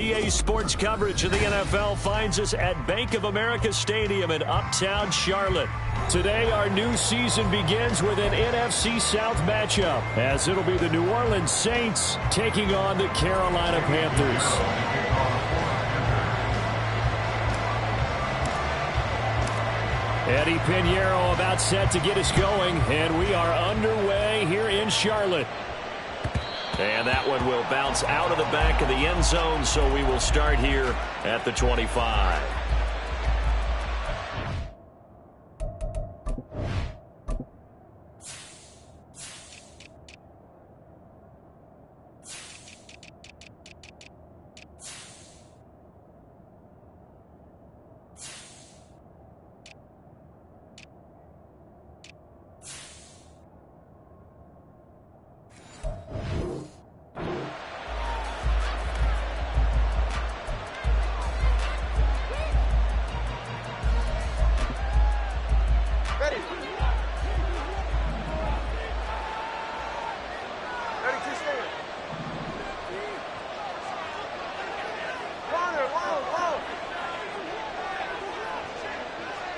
EA Sports coverage of the NFL finds us at Bank of America Stadium in Uptown Charlotte. Today, our new season begins with an NFC South matchup, as it'll be the New Orleans Saints taking on the Carolina Panthers. Eddie Pinheiro about set to get us going, and we are underway here in Charlotte. And that one will bounce out of the back of the end zone, so we will start here at the 25.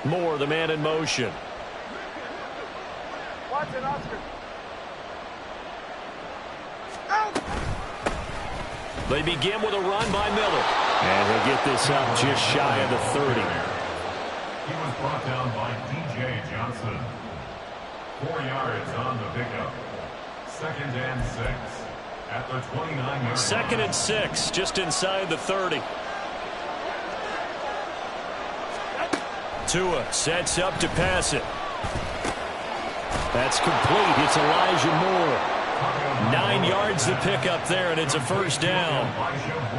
Moore, the man in motion. Watch it, Oscar. They begin with a run by Miller. And he'll get this up just shy of the 30. He was brought down by D.J. Johnson. 4 yards on the pickup. 2nd and 6 at the 29-yard 2nd and 6, just inside the 30. Tua sets up to pass it. That's complete. It's Elijah Moore. 9 yards to pick up there, and it's a first down.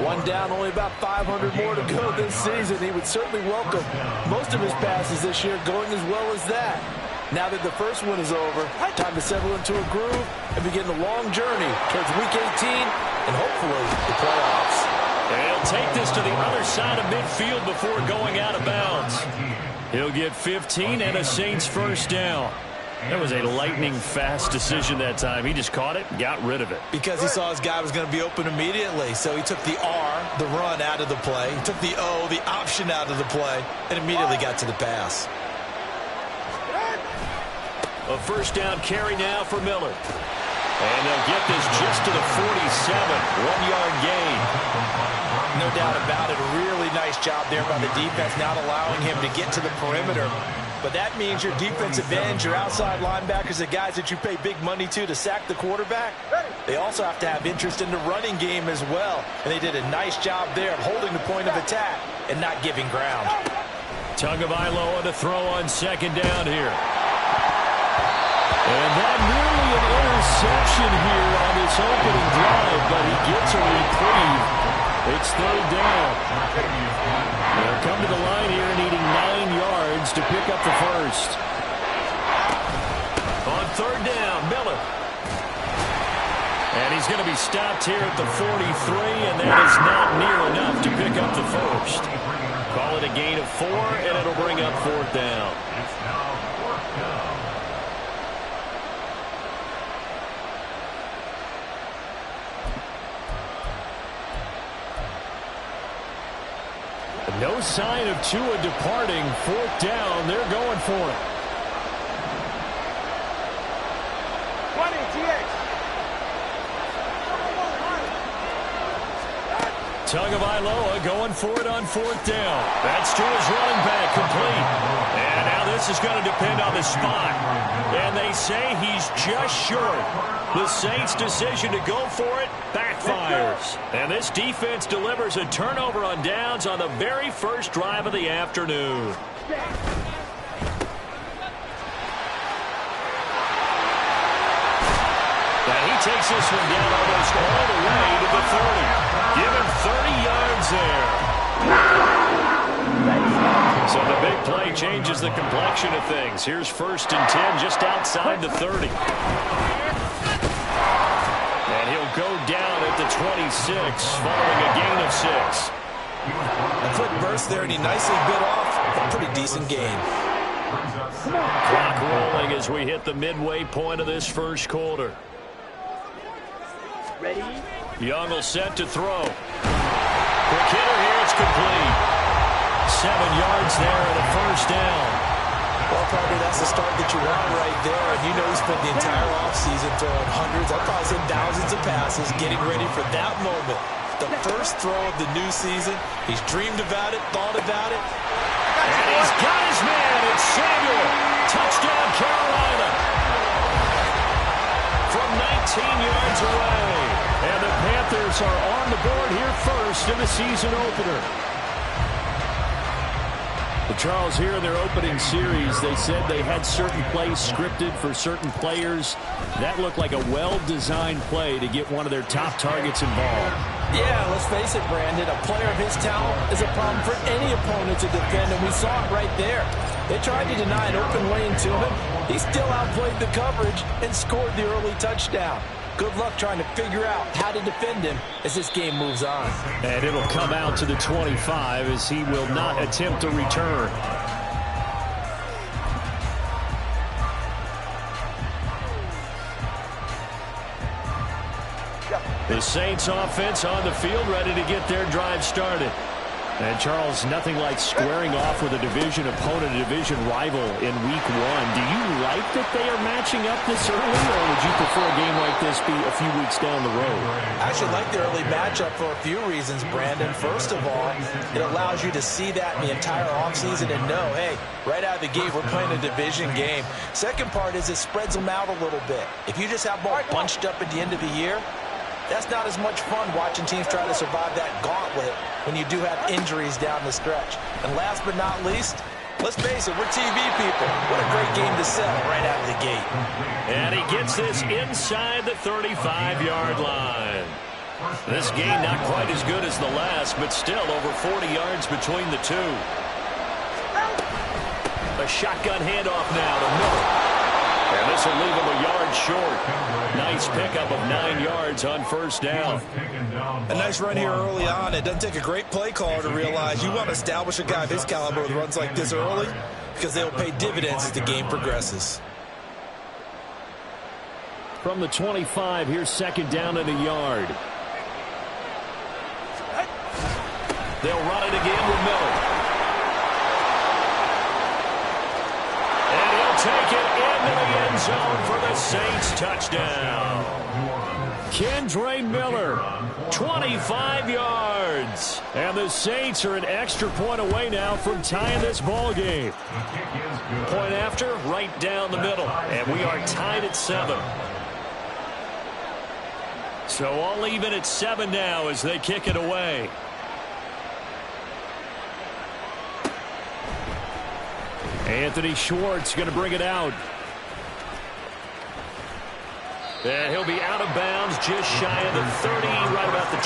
One down, only about 500 more to go this season. He would certainly welcome most of his passes this year going as well as that. Now that the first one is over, time to settle into a groove and begin the long journey towards Week 18 and hopefully the playoffs. And he'll take this to the other side of midfield before going out of bounds. He'll get 15 and a Saints first down. That was a lightning-fast decision that time. He just caught it and got rid of it. Because he saw his guy was going to be open immediately. So he took the R, the run, out of the play. He took the O, the option, out of the play, and immediately got to the pass. A first down carry now for Miller. And they'll get this just to the 47. 1-yard gain. No doubt about it. A really nice job there by the defense, not allowing him to get to the perimeter. But that means your defensive ends, your outside linebackers, the guys that you pay big money to sack the quarterback, they also have to have interest in the running game as well. And they did a nice job there of holding the point of attack and not giving ground. Tagovailoa to throw on 2nd down here. And that nearly an interception here on this opening drive, but he gets a reprieve. It's 3rd down. They'll come to the line here needing 9 yards to pick up the first. On 3rd down, Miller. And he's going to be stopped here at the 43, and that is not near enough to pick up the first. Call it a gain of 4, and it'll bring up 4th down. It's now 4th down. No sign of Tua departing. 4th down. They're going for it. 20, GX. Tagovailoa going for it on 4th down. That's Tua's running back complete. And now this is going to depend on the spot. And they say he's just short. The Saints' decision to go for it backfires. And this defense delivers a turnover on downs on the very first drive of the afternoon. And he takes this one down almost all the way to the 30. Give him 30 yards there. So the big play changes the complexion of things. Here's 1st and 10 just outside the 30. And he'll go down at the 26 following a gain of 6. A quick burst there, and he nicely bit off a pretty decent gain. Clock rolling as we hit the midway point of this first quarter. Ready? Young will set to throw. Quick hitter here. It's complete. 7 yards there and a first down. Well, partner, that's the start that you want right there. And you know he spent the entire offseason throwing hundreds, I'd probably say thousands of passes, getting ready for that moment. The first throw of the new season. He's dreamed about it, thought about it. And he's got his man. It's Samuel. Touchdown, Carolina. From 19 yards away. And the Panthers are on the board here first in the season opener. Charles, here in their opening series, they said they had certain plays scripted for certain players. That looked like a well-designed play to get one of their top targets involved. Yeah, let's face it, Brandon. A player of his talent is a problem for any opponent to defend, and we saw it right there. They tried to deny an open lane to him. He still outplayed the coverage and scored the early touchdown. Good luck trying to figure out how to defend him as this game moves on. And it'll come out to the 25 as he will not attempt to return. The Saints offense on the field, ready to get their drive started. And Charles, nothing like squaring off with a division opponent, a division rival in week 1. Do you like that they are matching up this early, or would you prefer a game like this be a few weeks down the road? I actually like the early matchup for a few reasons, Brandon. First of all, it allows you to see that in the entire offseason and know, hey, right out of the gate, we're playing a division game. Second part is it spreads them out a little bit. If you just have them all bunched up at the end of the year, that's not as much fun watching teams try to survive that gauntlet when you do have injuries down the stretch. And last but not least, let's face it, we're TV people. What a great game to sell right out of the gate. And he gets this inside the 35-yard line. This game not quite as good as the last, but still over 40 yards between the two. A shotgun handoff now to Miller. And this will leave him a yard short. Nice pickup of 9 yards on first down. A nice run here early on. It doesn't take a great play caller to realize you want to establish a guy of his caliber with runs like this early because they'll pay dividends as the game progresses. From the 25, here's second down and a yard. They'll run it again with Miller. Take it into the end zone for the Saints touchdown. Kendre Miller, 25 yards. And the Saints are an extra point away now from tying this ball game. Point after, right down the middle. And we are tied at 7. So all even at 7 now as they kick it away. Anthony Schwartz going to bring it out. And he'll be out of bounds just shy of the 30, right about the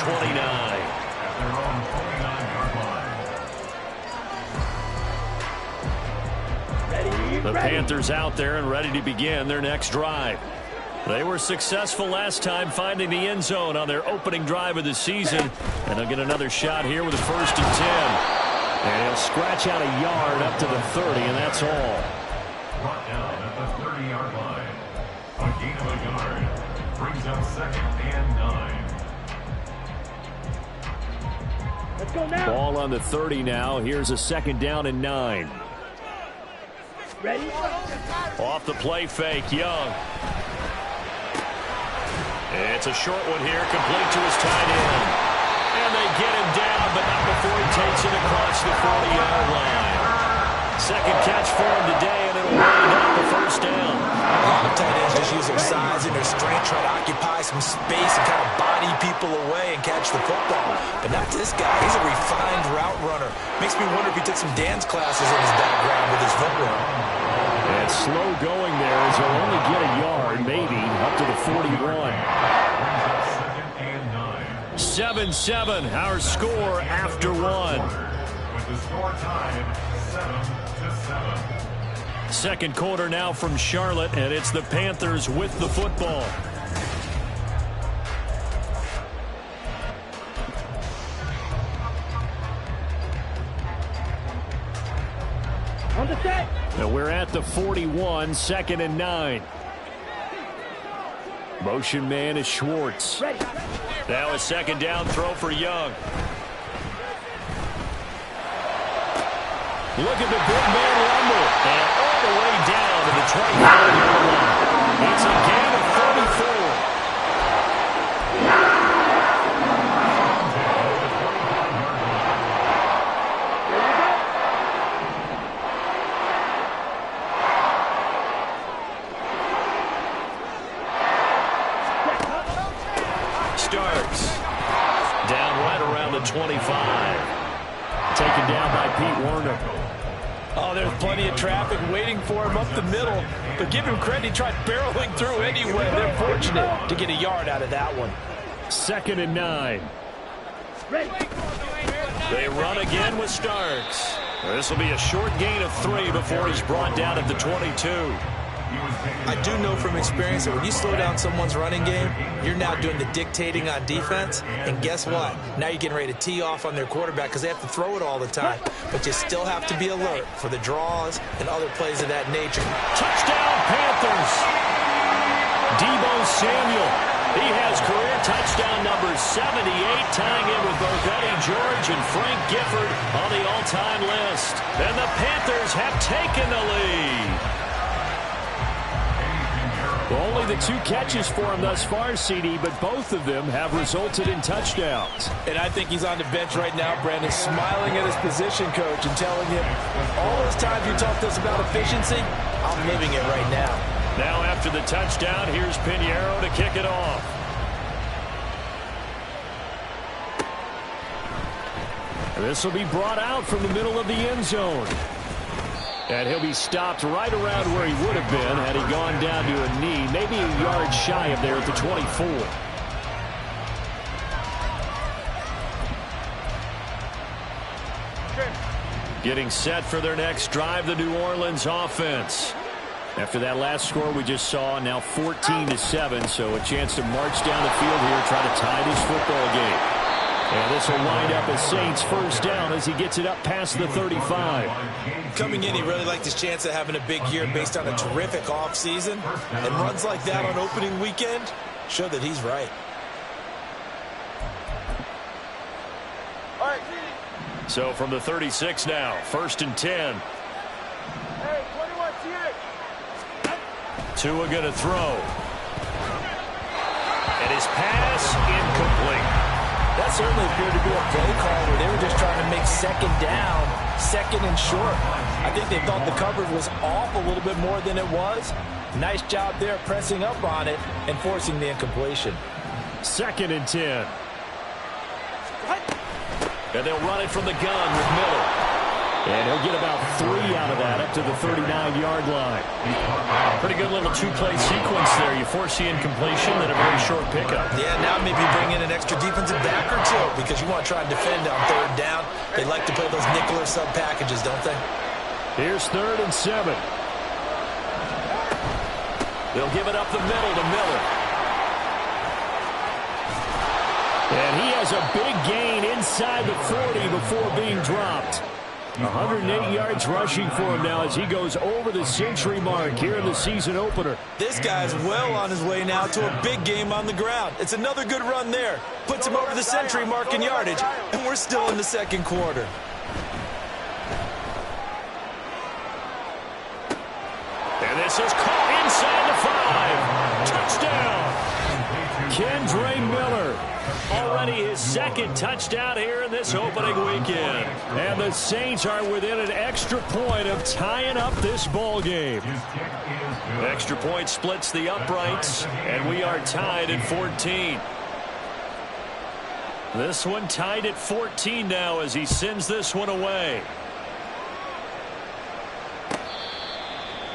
29. The Panthers out there and ready to begin their next drive. They were successful last time finding the end zone on their opening drive of the season. And they'll get another shot here with a 1st and 10. And he'll scratch out a yard up to the 30, and that's all. Brought down at the 30-yard line. A gain of a yard brings up 2nd and 9. Let's go now. Ball on the 30 now. Here's a 2nd down and 9. Ready? Off the play fake, Young. It's a short one here, complete to his tight end. And they get him down, but not before he takes it across the 40-yard line. Second catch for him today, and it'll wind up the first down. A lot of tight ends just use their size and their strength, try to occupy some space and kind of body people away and catch the football. But not this guy. He's a refined route runner. Makes me wonder if he took some dance classes in his background with his footwork. And slow going there as he'll only get a yard, maybe, up to the 41. 7-7, our score after 1. With the score tied 7-7. Second quarter now from Charlotte, and it's the Panthers with the football. On the set. And we're at the 41, 2nd and 9. Motion man is Schwartz. Ready. Now a 2nd down throw for Young. Look at the big man rumble. And all the way down to the 25-yard line. It's a gain of 34. Starks down right around the 25. Taken down by Pete Werner. Oh, there's plenty of traffic waiting for him up the middle. But give him credit, he tried barreling through anyway. They're fortunate to get a yard out of that one. 2nd and 9. They run again with Starks. This will be a short gain of 3 before he's brought down at the 22. I do know from experience that when you slow down someone's running game, you're now doing the dictating on defense. And guess what? Now you're getting ready to tee off on their quarterback because they have to throw it all the time. But you still have to be alert for the draws and other plays of that nature. Touchdown, Panthers! Deebo Samuel. He has career touchdown number 78, tying in with both Eddie George and Frank Gifford on the all-time list. And the Panthers have taken the lead. Only the 2 catches for him thus far, CD, but both of them have resulted in touchdowns. And I think he's on the bench right now, Brandon, smiling at his position coach and telling him, all those times you talked to us about efficiency, I'm living it right now. Now after the touchdown, here's Pinheiro to kick it off. This will be brought out from the middle of the end zone. And he'll be stopped right around where he would have been had he gone down to a knee, maybe a yard shy of there at the 24. Getting set for their next drive, the New Orleans offense. After that last score we just saw, now 14-7, so a chance to march down the field here, try to tie this football game. And this will wind up as Saints first down as he gets it up past the 35. Coming in, he really liked his chance of having a big year based on a terrific offseason. And runs like that on opening weekend show that he's right. So from the 36 now, 1st and 10. Hey, 21 TX. Tua going to throw. And his pass incomplete. That certainly appeared to be a play call where they were just trying to make 2nd down, 2nd and short. I think they thought the coverage was off a little bit more than it was. Nice job there pressing up on it and forcing the incompletion. 2nd and 10. And they'll run it from the gun with Miller. And he'll get about 3 out of that up to the 39-yard line. Pretty good little 2-play sequence there. You force the incompletion, then a very short pickup. Yeah, now maybe bring in an extra defensive back or 2 because you want to try and defend on 3rd down. They like to play those nickel or sub packages, don't they? Here's 3rd and 7. They'll give it up the middle to Miller. And he has a big gain inside the 40 before being dropped. 108 yards rushing for him now as he goes over the century mark here in the season opener. This guy's well on his way now to a big game on the ground. It's another good run there. Puts him over the century mark in yardage, and we're still in the 2nd quarter. And this is caught inside the 5. Touchdown! Kendre Miller. Already his 2nd touchdown here in this opening weekend. And the Saints are within an extra point of tying up this ball game. Extra point splits the uprights, and we are tied at 14. This one tied at 14 now as he sends this one away.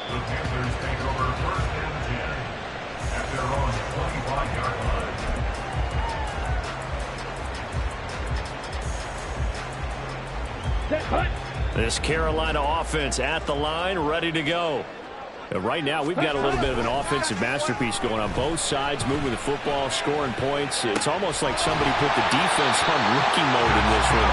The Panthers take over 1st and 10 at their own 25-yard line. This Carolina offense at the line, ready to go. Right now, we've got a little bit of an offensive masterpiece going on both sides, moving the football, scoring points. It's almost like somebody put the defense on rookie mode in this one.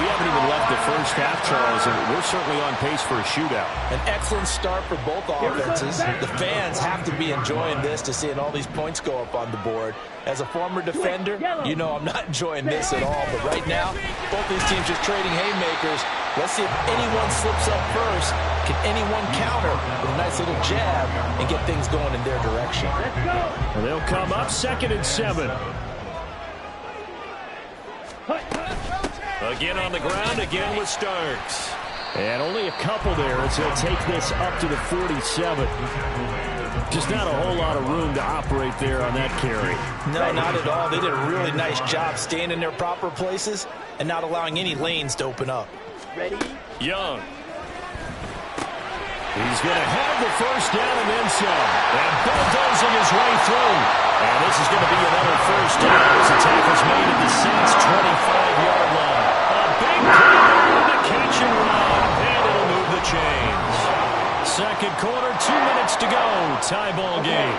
We haven't even left the first half, Charles, and we're certainly on pace for a shootout. An excellent start for both offenses. The fans have to be enjoying this to seeing all these points go up on the board. As a former defender, you know I'm not enjoying this at all. But right now, both these teams just trading haymakers. Let's see if anyone slips up first. Can anyone counter with a nice little jab and get things going in their direction? And they'll come up 2nd and 7. Again on the ground, again with Starks. And only a couple there as he'll take this up to the 47. Just not a whole lot of room to operate there on that carry. No, not at all. They did a really nice job staying in their proper places and not allowing any lanes to open up. Ready? Young. He's going to have the first down and then some. And bulldozing his way through. And this is going to be another first down as the tackle's made at the Saints' 25-yard line. A big play there to catch and run. And it'll move the chains. Second quarter, 2 minutes to go. Tie ball game.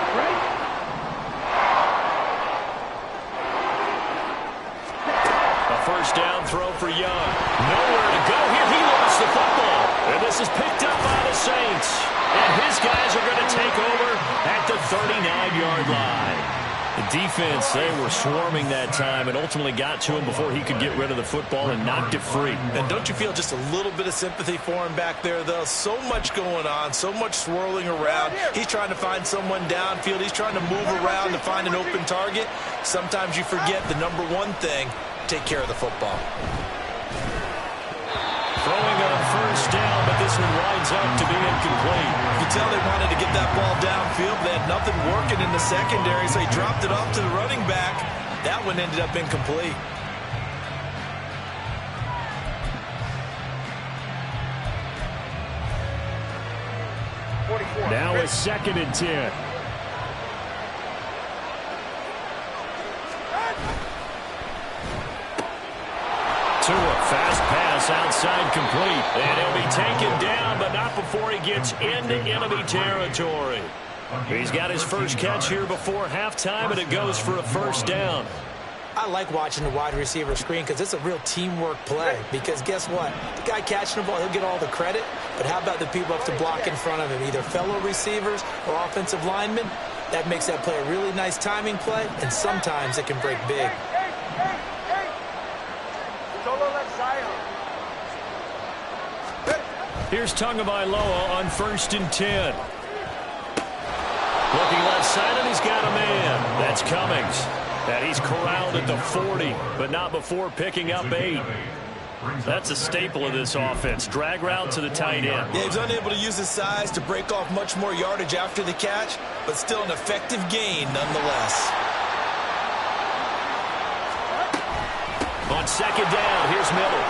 A first down throw for Young. Nowhere to go here. He lost the football. And this is picked up by the Saints. And his guys are going to take over at the 39-yard line. The defense, they were swarming that time and ultimately got to him before he could get rid of the football and knocked it free. And don't you feel just a little bit of sympathy for him back there, though? So much going on, so much swirling around. He's trying to find someone downfield. He's trying to move around to find an open target. Sometimes you forget the number one thing, take care of the football. Throwing on first down, but this one winds up to be incomplete. You can tell they wanted to get that ball downfield. They had nothing working in the secondary, so he dropped it off to the running back. That one ended up incomplete. Now it's 2nd and 10. Fast pass outside complete. And he'll be taken down, but not before he gets into enemy territory. He's got his first catch here before halftime, and it goes for a first down. I like watching the wide receiver screen because it's a real teamwork play. Because guess what? The guy catching the ball, he'll get all the credit. But how about the people up to block in front of him, either fellow receivers or offensive linemen? That makes that play a really nice timing play, and sometimes it can break big. Here's Tagovailoa on 1st and 10. Looking left side, and he's got a man. That's Cummings. And he's corralled at the 40, but not before picking up 8. That's a staple of this offense. Drag route to the tight end. Yeah, he's unable to use his size to break off much more yardage after the catch, but still an effective gain nonetheless. On 2nd down, here's Miller.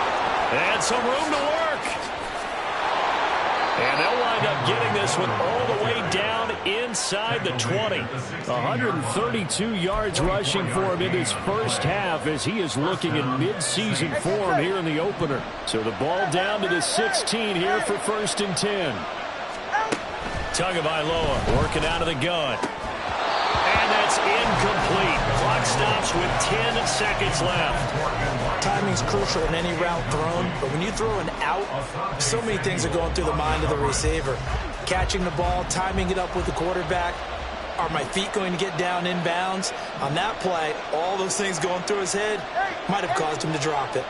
And some room to work. And they'll wind up getting this one all the way down inside the 20. 132 yards rushing for him in this first half as he is looking in mid-season form here in the opener. So the ball down to the 16 here for 1st and 10. Tagovailoa working out of the gun. And that's incomplete. Clock stops with 10 seconds left. Timing's crucial in any route thrown, but when you throw an out, so many things are going through the mind of the receiver. Catching the ball, timing it up with the quarterback. Are my feet going to get down inbounds? On that play, all those things going through his head might have caused him to drop it.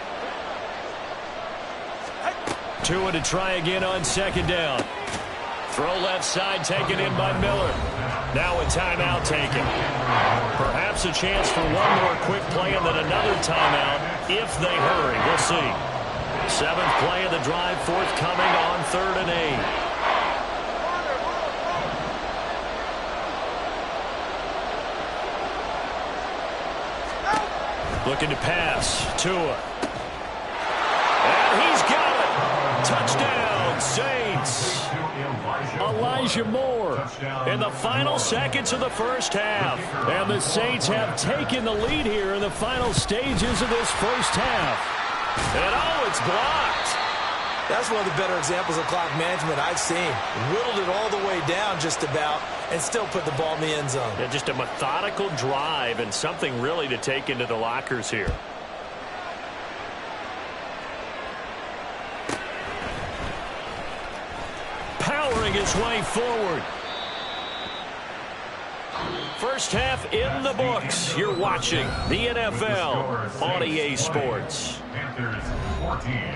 Tua to try again on 2nd down. Throw left side taken in by Miller. Now a timeout taken. Perhaps a chance for one more quick play and then another timeout if they hurry. We'll see. 7th play of the drive forthcoming on 3rd and 8. Looking to pass. Tua. And he's got it. Touchdown, Saints. Elijah Moore in the final seconds of the first half. And the Saints have taken the lead here in the final stages of this first half. And oh, it's blocked. That's one of the better examples of clock management I've seen. Whittled it all the way down just about and still put the ball in the end zone. Yeah, just a methodical drive and something really to take into the lockers here. Powering his way forward. First half in the books. You're watching the NFL on EA Sports. Panthers 14.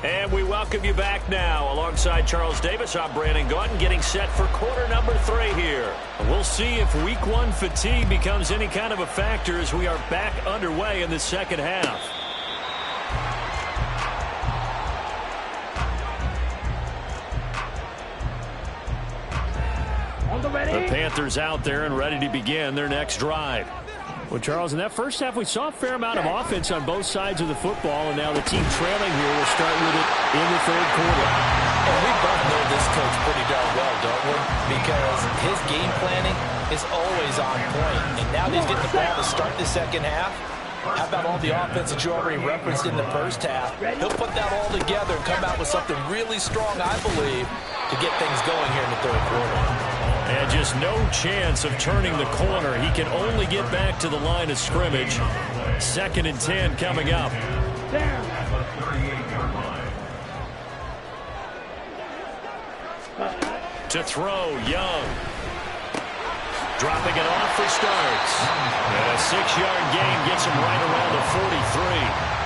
And we welcome you back now. Alongside Charles Davis, I'm Brandon Gaudin, getting set for quarter number 3 here. We'll see if week 1 fatigue becomes any kind of a factor as we are back underway in the second half. The Panthers out there and ready to begin their next drive. Well, Charles, in that first half, we saw a fair amount of offense on both sides of the football, and now the team trailing here will start with it in the third quarter. And we both know this coach pretty darn well, don't we? Because his game planning is always on point. And now that he's getting the ball to start the second half, how about all the offense that you already referenced in the first half? He'll put that all together and come out with something really strong, I believe, to get things going here in the third quarter. And just no chance of turning the corner. He can only get back to the line of scrimmage. 2nd and 10 coming up. To throw, Young. Dropping it off for starts. And a 6-yard gain gets him right around the 43.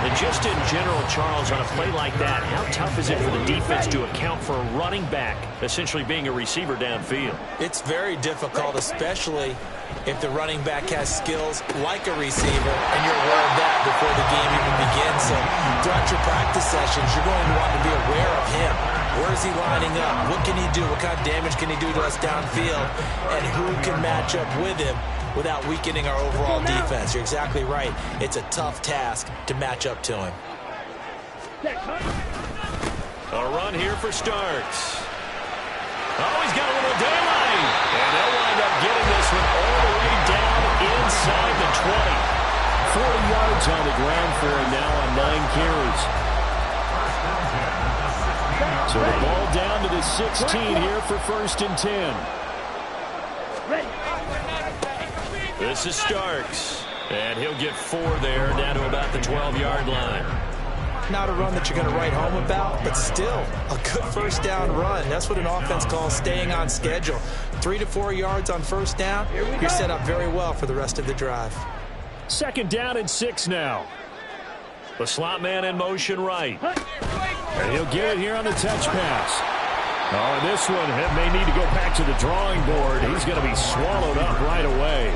And just in general, Charles, on a play like that, how tough is it for the defense to account for a running back essentially being a receiver downfield? It's very difficult, especially if the running back has skills like a receiver, and you're aware of that before the game even begins. So throughout your practice sessions, you're going to want to be aware of him. Where is he lining up? What can he do? What kind of damage can he do to us downfield? And who can match up with him without weakening our overall defense? You're exactly right. It's a tough task to match up to him. A run here for starts. Oh, he's got a little daylight. And they'll wind up getting this one all the way down inside the 20. 40 yards on the ground for him now on 9 carries. So the ball down to the 16 here for 1st and 10. This is Starks. And he'll get 4 there, down to about the 12-yard line. Not a run that you're going to write home about, but still a good first down run. That's what an offense calls staying on schedule. 3 to 4 yards on first down. You're set up very well for the rest of the drive. 2nd down and 6 now. The slot man in motion right. And he'll get it here on the touch pass. Oh, and this one may need to go back to the drawing board. He's going to be swallowed up right away.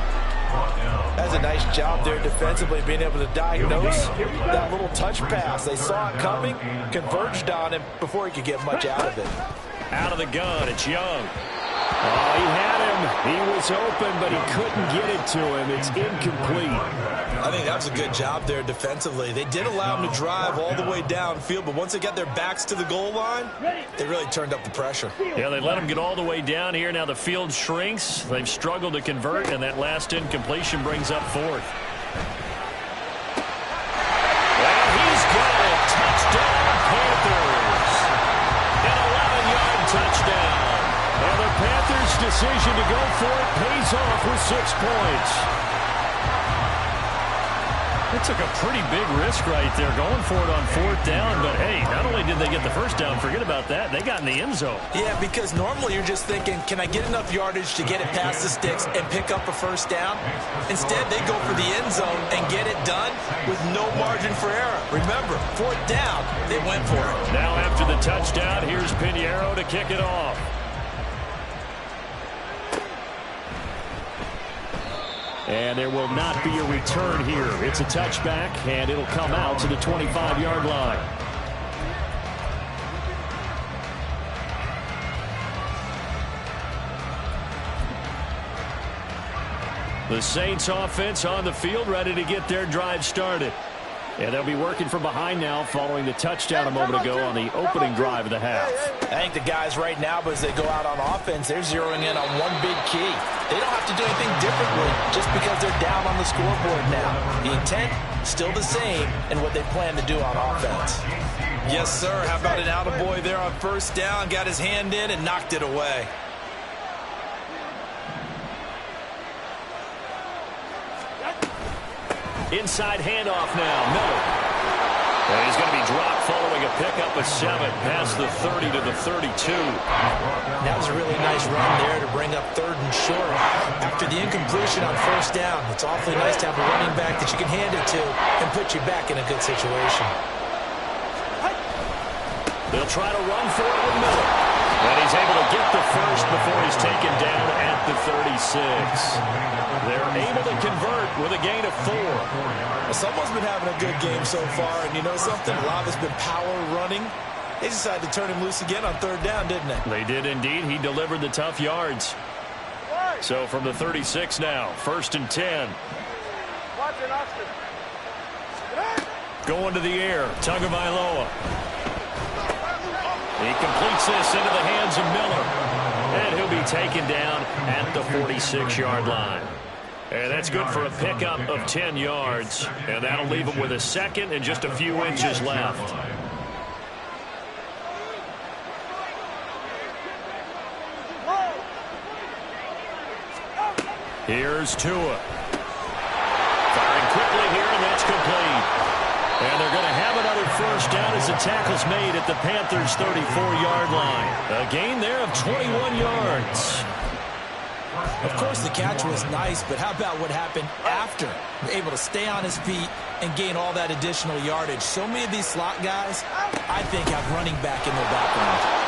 That's a nice job there defensively, being able to diagnose that little touch pass. They saw it coming, converged on him before he could get much out of it. Out of the gun, it's Young. Oh, he had him. He was open, but he couldn't get it to him. It's incomplete. I think that was a good job there defensively. They did allow him to drive all the way downfield, but once they got their backs to the goal line, they really turned up the pressure. Yeah, they let him get all the way down here. Now the field shrinks. They've struggled to convert, and that last incompletion brings up 4th. And he's got it. Touchdown, Panthers. An 11-yard touchdown. And the Panthers' decision to go for it pays off with 6 points. They took a pretty big risk right there going for it on 4th down. But, hey, not only did they get the first down, forget about that, they got in the end zone. Yeah, because normally you're just thinking, can I get enough yardage to get it past the sticks and pick up a first down? Instead, they go for the end zone and get it done with no margin for error. Remember, 4th down, they went for it. Now after the touchdown, here's Pinheiro to kick it off. And there will not be a return here. It's a touchback, and it'll come out to the 25-yard line. The Saints offense on the field, ready to get their drive started. And they'll be working from behind now following the touchdown a moment ago on the opening drive of the half. I think the guys right now, as they go out on offense, they're zeroing in on one big key. They don't have to do anything differently just because they're down on the scoreboard now. The intent, still the same, and what they plan to do on offense. Yes, sir. How about an attaboy there on 1st down? Got his hand in and knocked it away. Inside handoff now, Miller. And he's going to be dropped following a pickup of 7 past the 30 to the 32. That was a really nice run there to bring up 3rd and short. After the incompletion on 1st down, it's awfully nice to have a running back that you can hand it to and put you back in a good situation. They'll try to run for it with Miller. And he's able to get the first before he's taken down at the 36. They're able to convert with a gain of 4. Well, someone's been having a good game so far, and you know something? A lot of it's been power running. They decided to turn him loose again on 3rd down, didn't they? They did indeed. He delivered the tough yards. So from the 36 now, 1st and 10. Watch it, Oscar. Going to the air, Tagovailoa. He completes this into the hands of Miller. And he'll be taken down at the 46-yard line. And that's good for a pickup of 10 yards. And that'll leave him with a second and just a few inches left. Here's Tua. Firing quickly here, and that's complete. And they're going to have another 1st down as the tackle's made at the Panthers' 34-yard line. A gain there of 21 yards. Of course, the catch was nice, but how about what happened after? Able to stay on his feet and gain all that additional yardage. So many of these slot guys, I think, have running back in their background.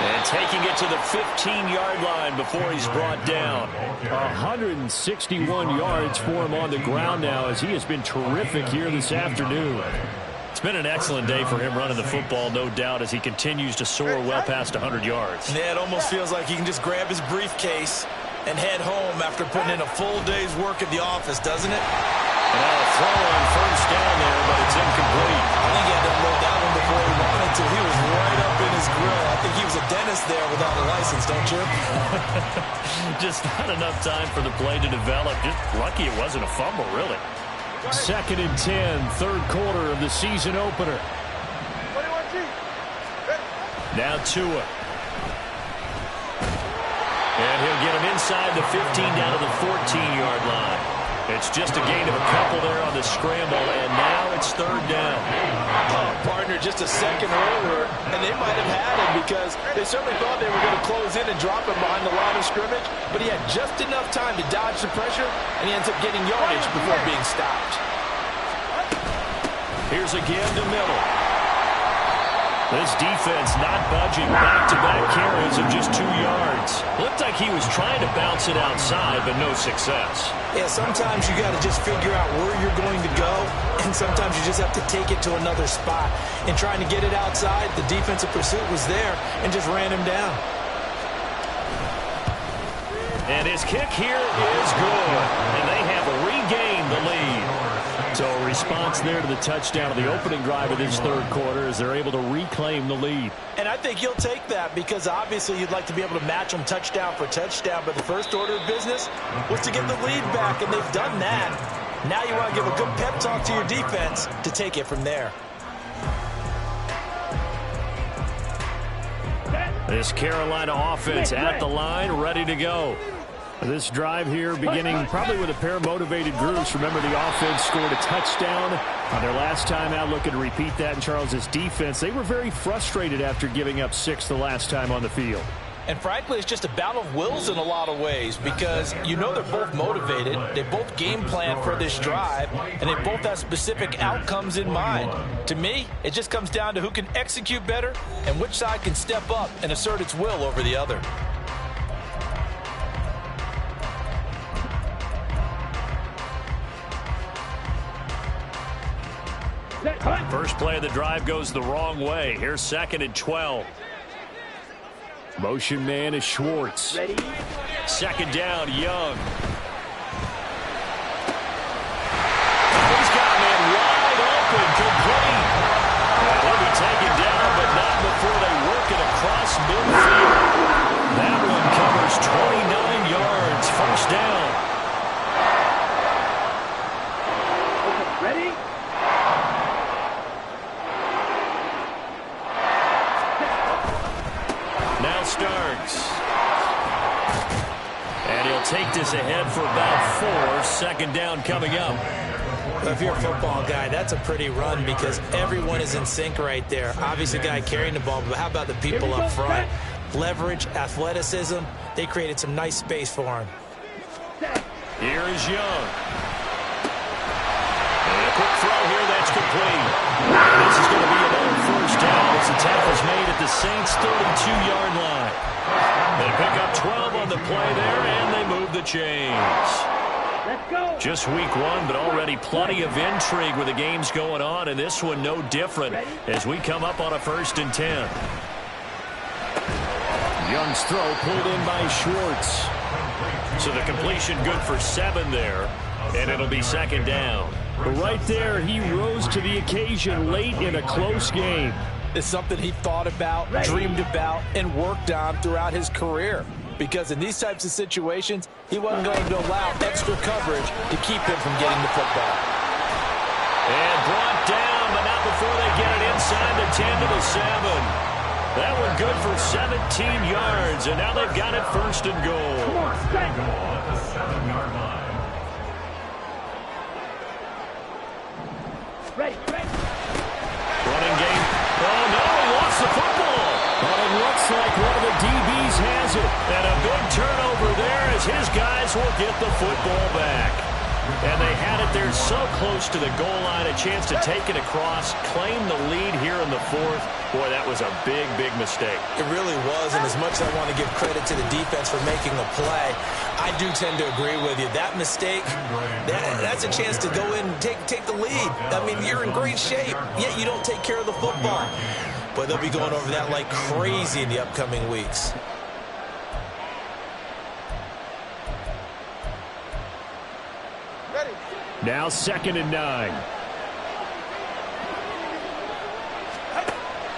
And taking it to the 15-yard line before he's brought down. 161 yards for him on the ground now as he has been terrific here this afternoon. It's been an excellent day for him running the football, no doubt, as he continues to soar well past 100 yards. Yeah, it almost feels like he can just grab his briefcase and head home after putting in a full day's work at the office, doesn't it? And a throw on 1st down there, but it's incomplete. I think he had to unload that one before he wanted to. He was right up in his grill. I think he was a dentist there without a license, don't you? Just not enough time for the play to develop. Just lucky it wasn't a fumble, really. 2nd and 10, 3rd quarter of the season opener. Now Tua. And he'll get him inside the 15 down to the 14-yard line. It's just a gain of a couple there on the scramble, and now it's 3rd down. Oh, partner, just a second earlier, and they might have had him because they certainly thought they were going to close in and drop him behind the line of scrimmage, but he had just enough time to dodge the pressure, and he ends up getting yardage before being stopped. Here's again to Miller. This defense not budging, back-to-back carries of just 2 yards. Looked like he was trying to bounce it outside, but no success. Yeah, sometimes you got to just figure out where you're going to go, and sometimes you just have to take it to another spot. And trying to get it outside, the defensive pursuit was there and just ran him down. And his kick here is good, and they have regained the lead. So a response there to the touchdown of the opening drive of this 3rd quarter as they're able to reclaim the lead. And I think you'll take that because obviously you'd like to be able to match them touchdown for touchdown, but the first order of business was to get the lead back, and they've done that. Now you want to give a good pep talk to your defense to take it from there. This Carolina offense at the line, ready to go. This drive here beginning probably with a pair of motivated groups. Remember, the offense scored a touchdown on their last time out, looking to repeat that in Charles's defense. They were very frustrated after giving up 6 the last time on the field. And frankly, it's just a battle of wills in a lot of ways because you know they're both motivated. They both game plan for this drive, and they both have specific outcomes in mind. To me, it just comes down to who can execute better and which side can step up and assert its will over the other. First play of the drive goes the wrong way. Here's 2nd and 12. Motion man is Schwartz. Ready? 2nd down, Young. He's got a man wide open, complete. He'll be taken down, but not before they work it across midfield. That one covers 29 yards. 1st down. Ready? Now Starks. And he'll take this ahead for about 4. 2nd down coming up. If you're a football guy, that's a pretty run because everyone is in sync right there. Obviously, the guy carrying the ball, but how about the people up front? Leverage, athleticism, they created some nice space for him. Here is Young. And a quick throw here that's complete. Saints' 32-yard line. They pick up 12 on the play there, and they move the chains. Let's go. Just week one, but already plenty of intrigue with the games going on, and this one no different as we come up on a 1st and 10. Young's throw pulled in by Schwartz. So the completion good for 7 there, and it'll be 2nd down. But right there, he rose to the occasion late in a close game. It's something he thought about, dreamed about, and worked on throughout his career. Because in these types of situations, he wasn't going to allow extra coverage to keep him from getting the football. And brought down, but not before they get it inside the 10 to the 7. That one good for 17 yards, and now they've got it 1st and goal. Come on, strike. Goal at the 7-yard line. Ready. Running game. Oh, no, he lost the football. But it looks like one of the DBs has it. And a big turnover there as his guys will get the football back. And they had it there so close to the goal line, a chance to take it across, claim the lead here in the 4th. Boy, that was a big, big mistake. It really was, and as much as I want to give credit to the defense for making a play, I do tend to agree with you. That mistake, that's a chance to go in and take the lead. I mean, you're in great shape, yet you don't take care of the football. But they'll be going over that like crazy in the upcoming weeks. Now 2nd and 9.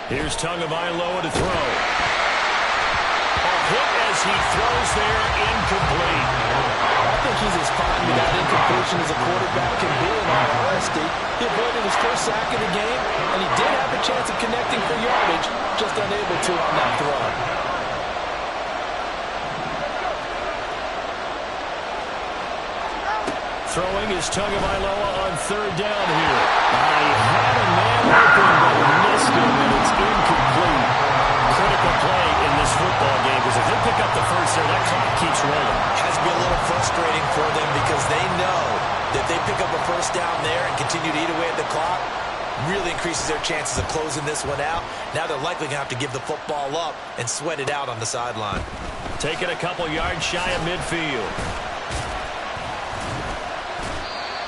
Here's Tagovailoa to throw. A hit as he throws there, incomplete. I think he's as fine with that incompletion as a quarterback can be, in all honesty. He avoided his first sack of the game, and he did have a chance of connecting for yardage, just unable to on that throw. Throwing is Tagovailoa on 3rd down here. I had a man open, but missed him, and it's incomplete. Critical play in this football game, because if they pick up the first there, that clock keeps rolling. Has to be a little frustrating for them because they know that if they pick up a first down there and continue to eat away at the clock, really increases their chances of closing this one out. Now they're likely going to have to give the football up and sweat it out on the sideline. Taking a couple yards shy of midfield.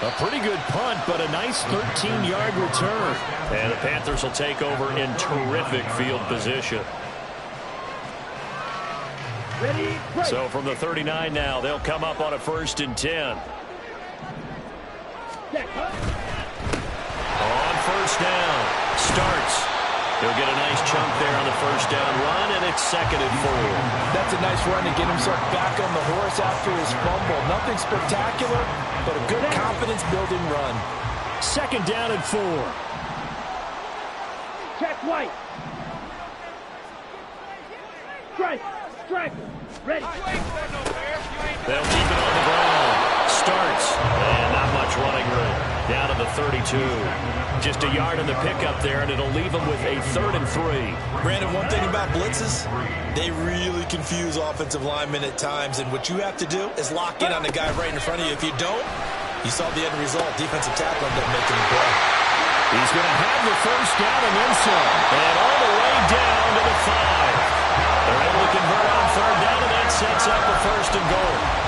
A pretty good punt, but a nice 13-yard return. And the Panthers will take over in terrific field position. Ready. So from the 39 now, they'll come up on a 1st and 10. On 1st down, starts. He'll get a nice chunk there on the 1st down run, and it's 2nd and 4. That's a nice run to get himself back on the horse after his fumble. Nothing spectacular, but a good confidence-building run. 2nd down and 4. Check White. Strike. Ready. They'll keep it on the ground. Starts, and not much running room. Down to the 32. Just a yard in the pickup there, and it'll leave them with a 3rd and 3. Brandon, one thing about blitzes, they really confuse offensive linemen at times, and what you have to do is lock in on the guy right in front of you. If you don't, you saw the end result. Defensive tackle ended up making the play. He's going to have the 1st down and then some. And all the way down to the 5. They're able to convert on 3rd down, and that sets up the 1st and goal.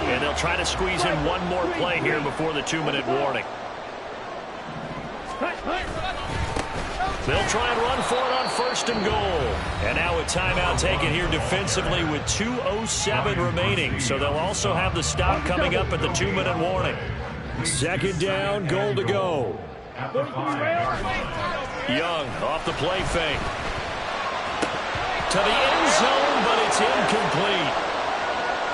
And they'll try to squeeze in one more play here before the 2-minute warning. They'll try and run for it on 1st and goal. And now a timeout taken here defensively with 2:07 remaining. So they'll also have the stop coming up at the 2-minute warning. 2nd down, goal to go. Young off the play fake. To the end zone, but it's incomplete.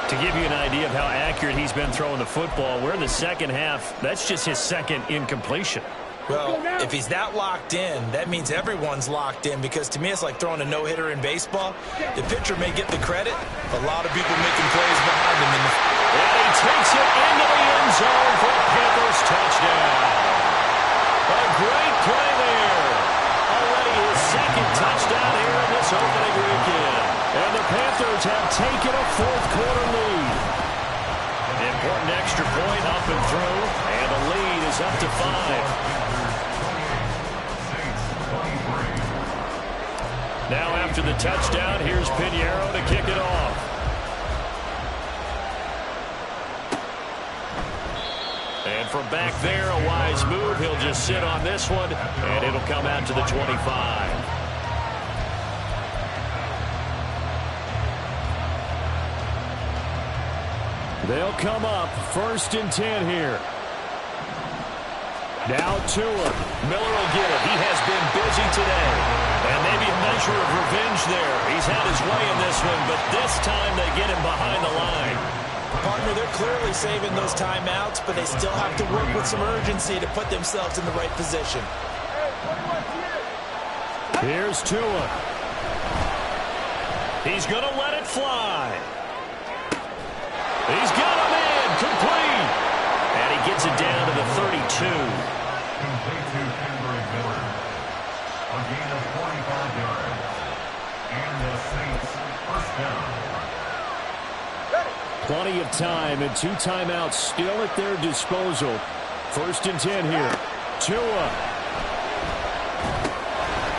To give you an idea of how accurate he's been throwing the football, we're in the 2nd half. That's just his 2nd incompletion. Well, if he's that locked in, that means everyone's locked in, because to me it's like throwing a no-hitter in baseball. The pitcher may get the credit, but a lot of people making plays behind him. And he takes it into the end zone for a Panthers touchdown. A great play there. Already his 2nd touchdown here in this opening weekend. And the Panthers have taken a 4th quarter lead. Important extra point up and through, and the lead is up to 5. Now after the touchdown, here's Pinheiro to kick it off. And from back there, a wise move. He'll just sit on this one, and it'll come out to the 25. They'll come up 1st and 10 here. Now Tua. Miller will get it. He has been busy today. And maybe a measure of revenge there. He's had his way in this one, but this time they get him behind the line. Partner, they're clearly saving those timeouts, but they still have to work with some urgency to put themselves in the right position. Here's Tua. He's going to let it fly. He's got him in. Complete. And he gets it down to the 32. Complete to Kendrick Miller. A gain of 45 yards. And the Saints first down. Plenty of time and 2 timeouts still at their disposal. 1st and 10 here. Tua.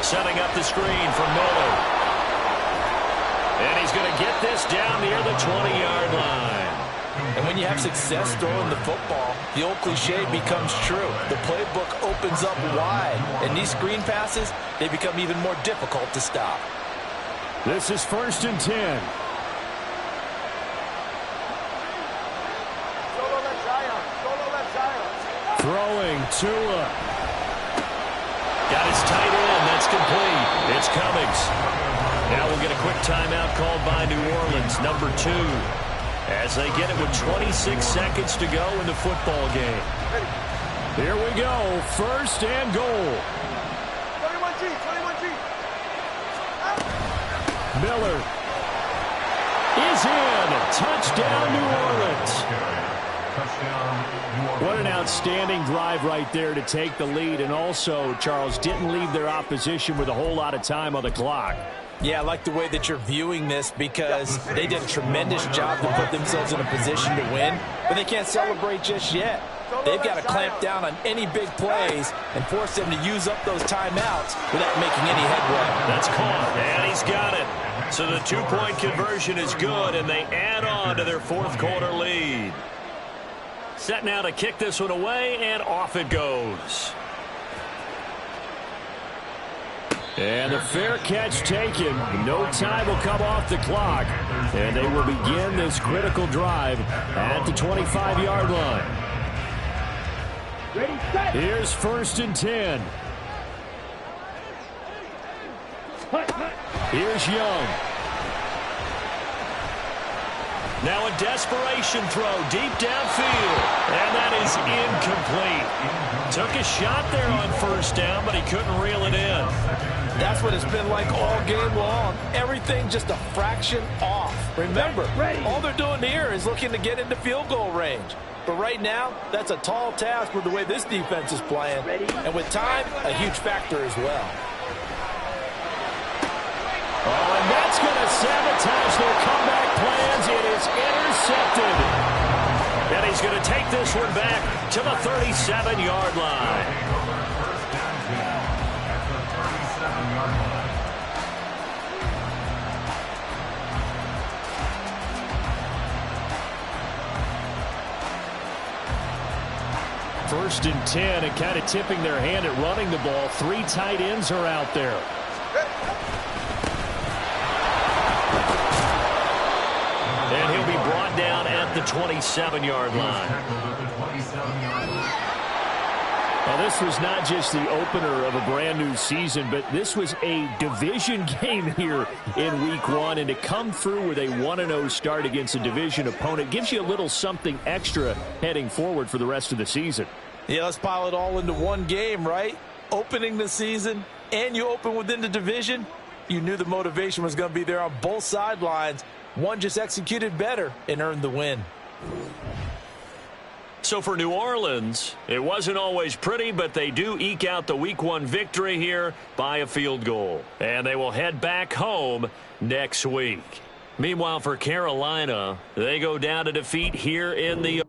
Setting up the screen for Miller. And he's going to get this down near the 20-yard line. And when you have success throwing the football, the old cliche becomes true. The playbook opens up wide, and these screen passes, they become even more difficult to stop. This is 1st and 10. Throwing Tua. Got his tight end. That's complete. It's Cummings. Now we'll get a quick timeout called by New Orleans, number 2. As they get it with 26 seconds to go in the football game. Here we go. 1st and goal. 21G. Miller is in. Touchdown, New Orleans. What an outstanding drive right there to take the lead. And also, Charles, didn't leave their opposition with a whole lot of time on the clock. Yeah, I like the way that you're viewing this because they did a tremendous job to put themselves in a position to win, but they can't celebrate just yet. They've got to clamp down on any big plays and force them to use up those timeouts without making any headway. That's caught, and he's got it. So the 2-point conversion is good, and they add on to their 4th quarter lead. Set now to kick this one away, and off it goes. And the fair catch taken. No time will come off the clock. And they will begin this critical drive at the 25-yard line. Ready, set. Here's 1st and 10. Here's Young. Now a desperation throw deep downfield. And that is incomplete. Took a shot there on 1st down, but he couldn't reel it in. That's what it's been like all game long. Everything just a fraction off. Remember, all they're doing here is looking to get into field goal range. But right now, that's a tall task with the way this defense is playing. And with time, a huge factor as well. Oh, and that's going to sabotage their comeback plans. It is intercepted. And he's going to take this one back to the 37-yard line. First and 10, and kind of tipping their hand at running the ball. 3 tight ends are out there. And he'll be brought down at the 27-yard line. Now, this was not just the opener of a brand new season, but this was a division game here in week 1. And to come through with a 1-0 start against a division opponent gives you a little something extra heading forward for the rest of the season. Yeah, let's pile it all into one game, right? Opening the season, and you open within the division. You knew the motivation was going to be there on both sidelines. One just executed better and earned the win. So for New Orleans, it wasn't always pretty, but they do eke out the week 1 victory here by a field goal. And they will head back home next week. Meanwhile, for Carolina, they go down to defeat here in the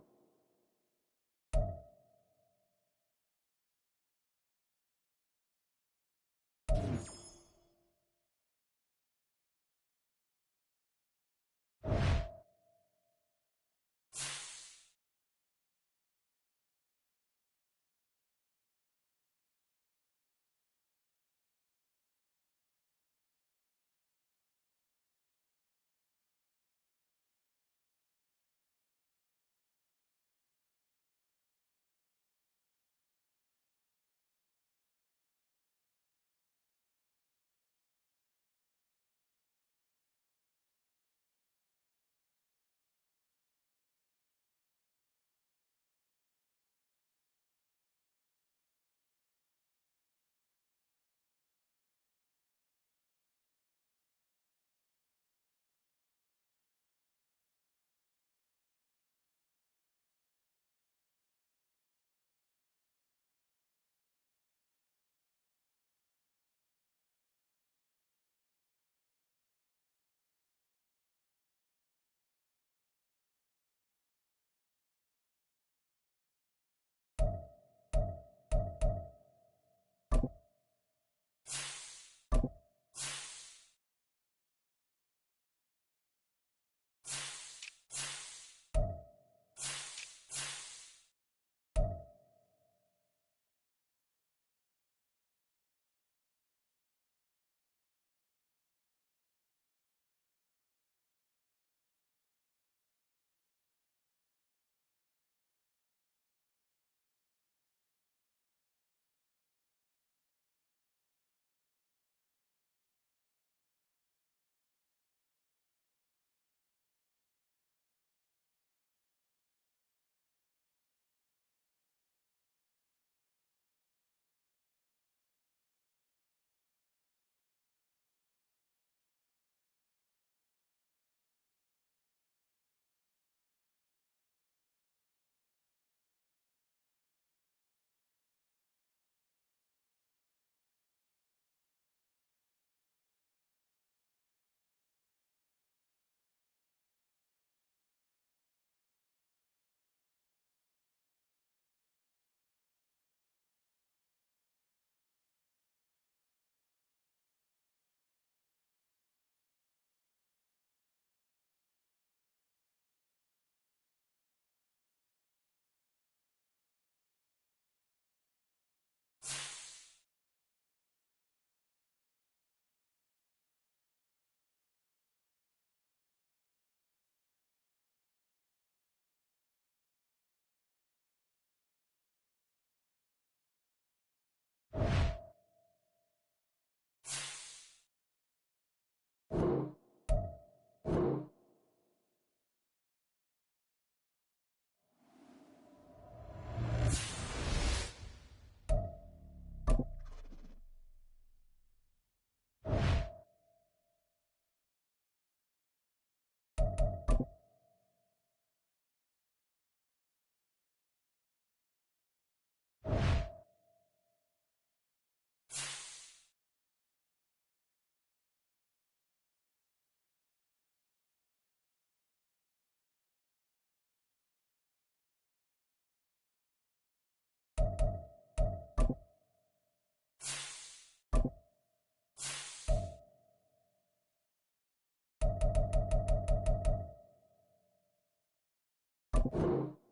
you.